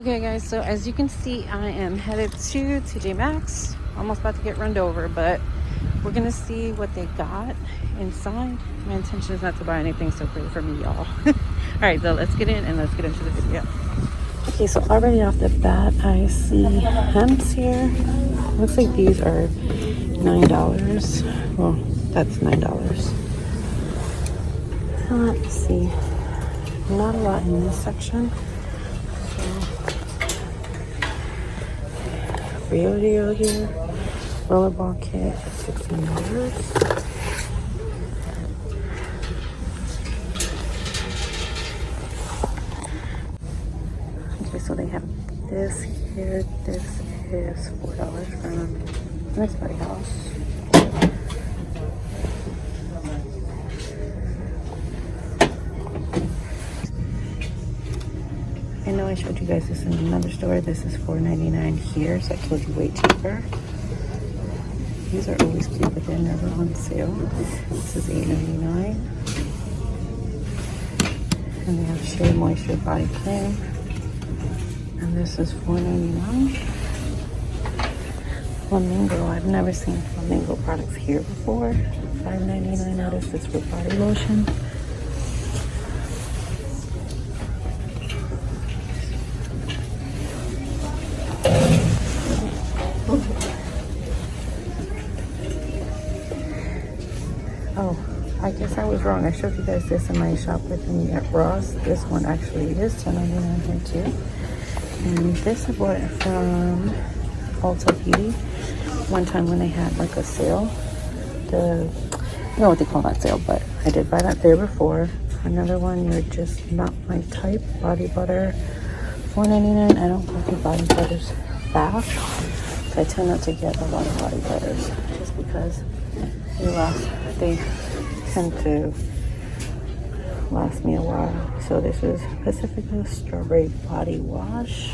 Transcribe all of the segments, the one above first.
Okay guys, so as you can see, I am headed to TJ Maxx. Almost about to get run over, but we're gonna see what they got inside. My intention is not to buy anything, so pray for me, y'all. All right, so let's get in and let's get into the video. Okay, so already off the bat, I see hemps here. Looks like these are $9. Well, that's $9. Let's see. Not a lot in this section. Rodeo here, rollerball kit, $16. Okay, so they have this here. This is $4 from Next Body House. I know I showed you guys this in another store. This is $4.99 here, so I told you way cheaper. These are always cute, but they're never on sale. This is $8.99. And they have Shea Moisture Body Cream. And this is $4.99. Flamingo. I've never seen Flamingo products here before. $5.99. Notice this for body lotion. Oh, I guess I was wrong. I showed you guys this in my shop with me at Ross. This one actually is $10.99 here too. And this I bought it from Ulta Beauty one time when they had like a sale. I don't know what they call that sale, but I did buy that there before. Another one, You're Just Not My Type Body Butter, $4.99. I don't go through body butters fast. I tend not to get a lot of body butters just because they tend to last me a while. So this is Pacifica Strawberry Body Wash.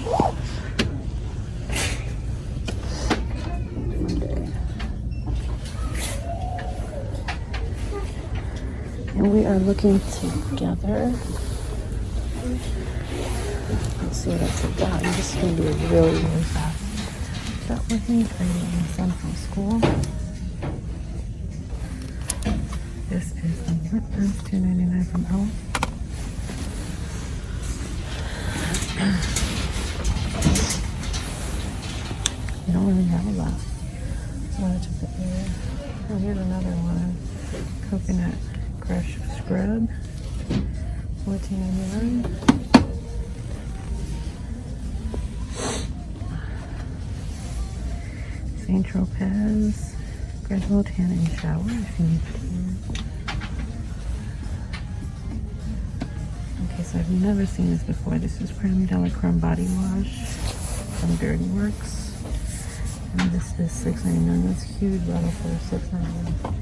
And we are looking together. Let's see what else we got. And this is going to be really, really fast. Start with me, training my son from school. This is a lip gloss, $2.99 from Home. You don't really have a lot. So I took it there. Oh, here's another one. Coconut Crush Scrub, $14.99. St. Tropez Gradual Tan and Shower if you need to. Okay, so I've never seen this before. This is Prime Delacreme Body Wash from Dirty Works. And this is $6.99. That's huge bottle for $6.99.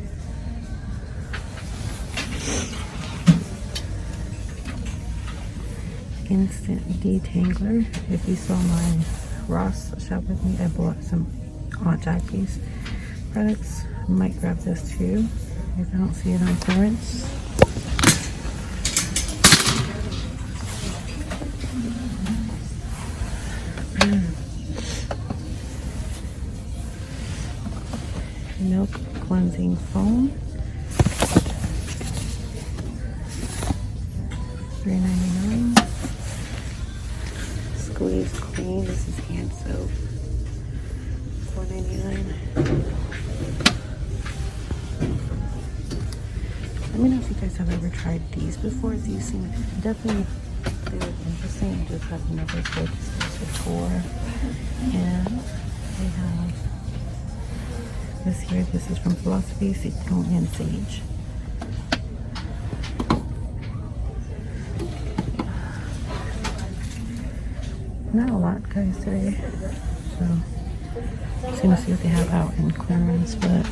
Instant Detangler. If you saw my Ross shop with me, I bought some Aunt Jackie's products. I might grab this too if I don't see it on clearance. Milk Cleansing Foam, $3.99. Squeeze Clean. This is hand soap, $4.99. Let me know if you guys have ever tried these before. These seem definitely they're interesting. I just have never purchased this before. And they have this here. This is from Philosophy, Citron and Sage. Not a lot, guys, today. So, just gonna see what they have out in clearance, but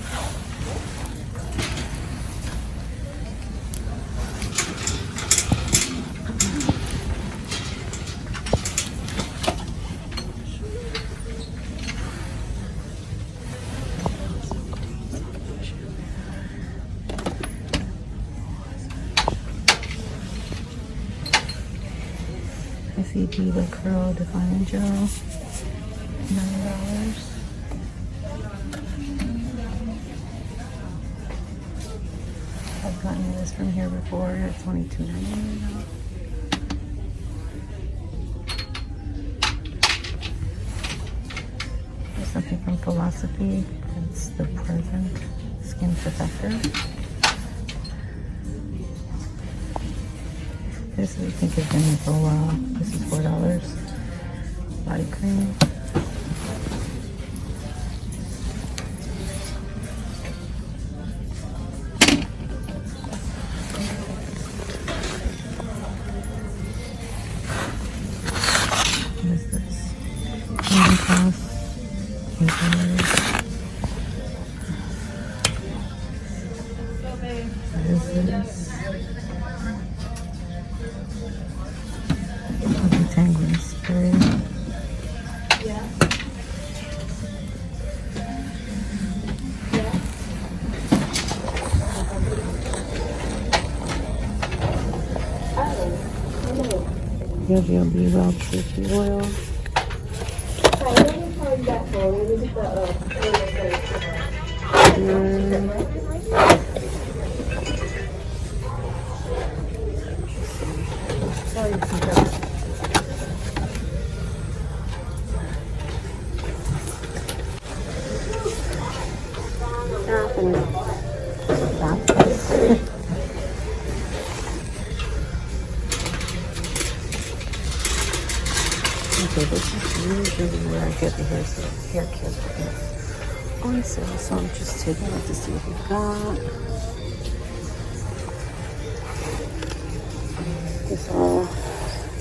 I see Vita Curl Define Gel, $9. I've gotten this from here before. It's only $2.99 now. There's something from Philosophy. It's the Present Skin Protector. This I think has been here for a while. This is $4. Body cream. What is this? Candy Floss. What is this? Detangling spray. Jojoba Well Turkey Oil. Okay, this is usually where I get the hair care on sale, so I'm just taking it to see what we got. This all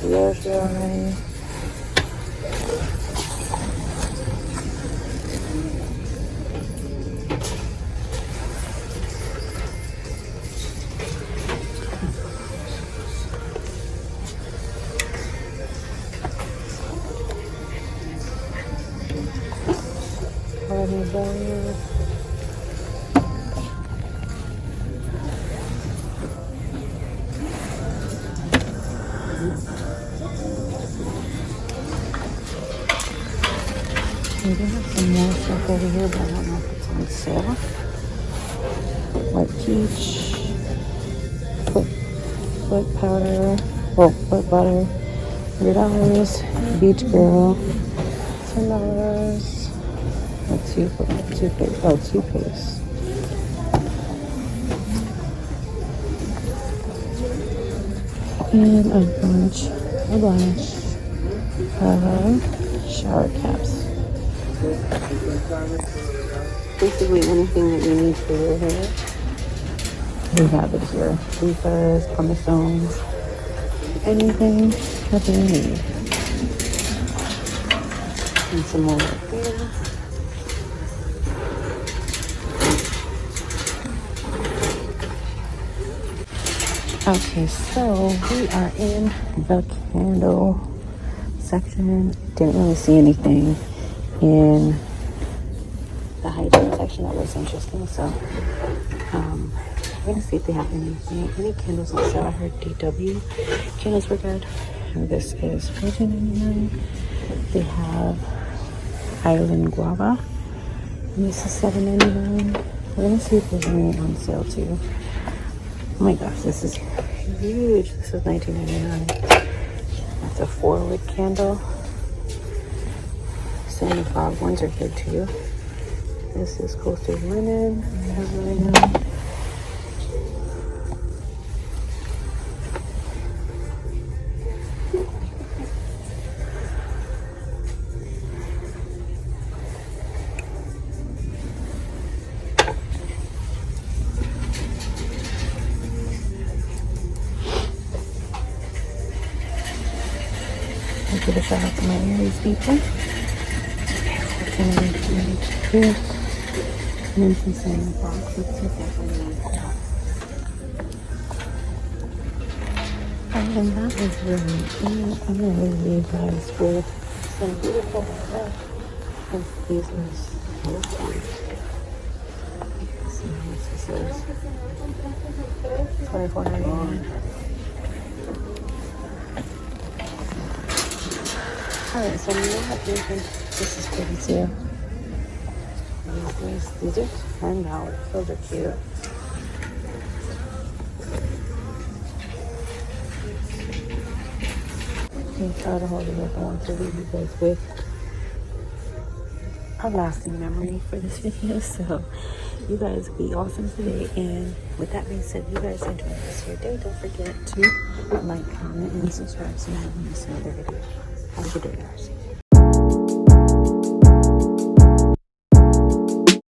Rose Dry. Honey butter. We do have some more stuff over here, but I don't know if it's on sale. White peach, foot powder, foot butter, $100. Beach Girl, $10. Toothpaste. And a bunch of shower caps. Basically anything that you need for your hair, we have it here. Loofahs, pumicestones, anything that you need. And some more right there. Okay, so we are in the candle section. Didn't really see anything in the hygiene section that was interesting, so we're gonna see if they have any candles on sale. I heard DW candles were good, and this is $14.99. They have Island Guava, and this is $7.99. We're gonna see if there's any on sale too. Oh my gosh, this is huge. This is $19.99. That's a 4-wick candle. Sand fog ones are good too. This is Coastal Linen. I'll give a shout out to my Aries people. Okay, and then some sand box. Let's see if that's other than that is really it. I'm going to leave you guys with some beautiful stuff. And these are so cute. Let's see how much this is. $24.99. Alright, so now this is pretty too. These are $10. Those are cute. I'm try to hold it up. I want to leave you guys with a lasting memory for this video. So you guys be awesome today. And with that being said, you guys enjoy the rest of your day. Don't forget to like, comment, and subscribe so you don't miss another video. Have a good day, guys.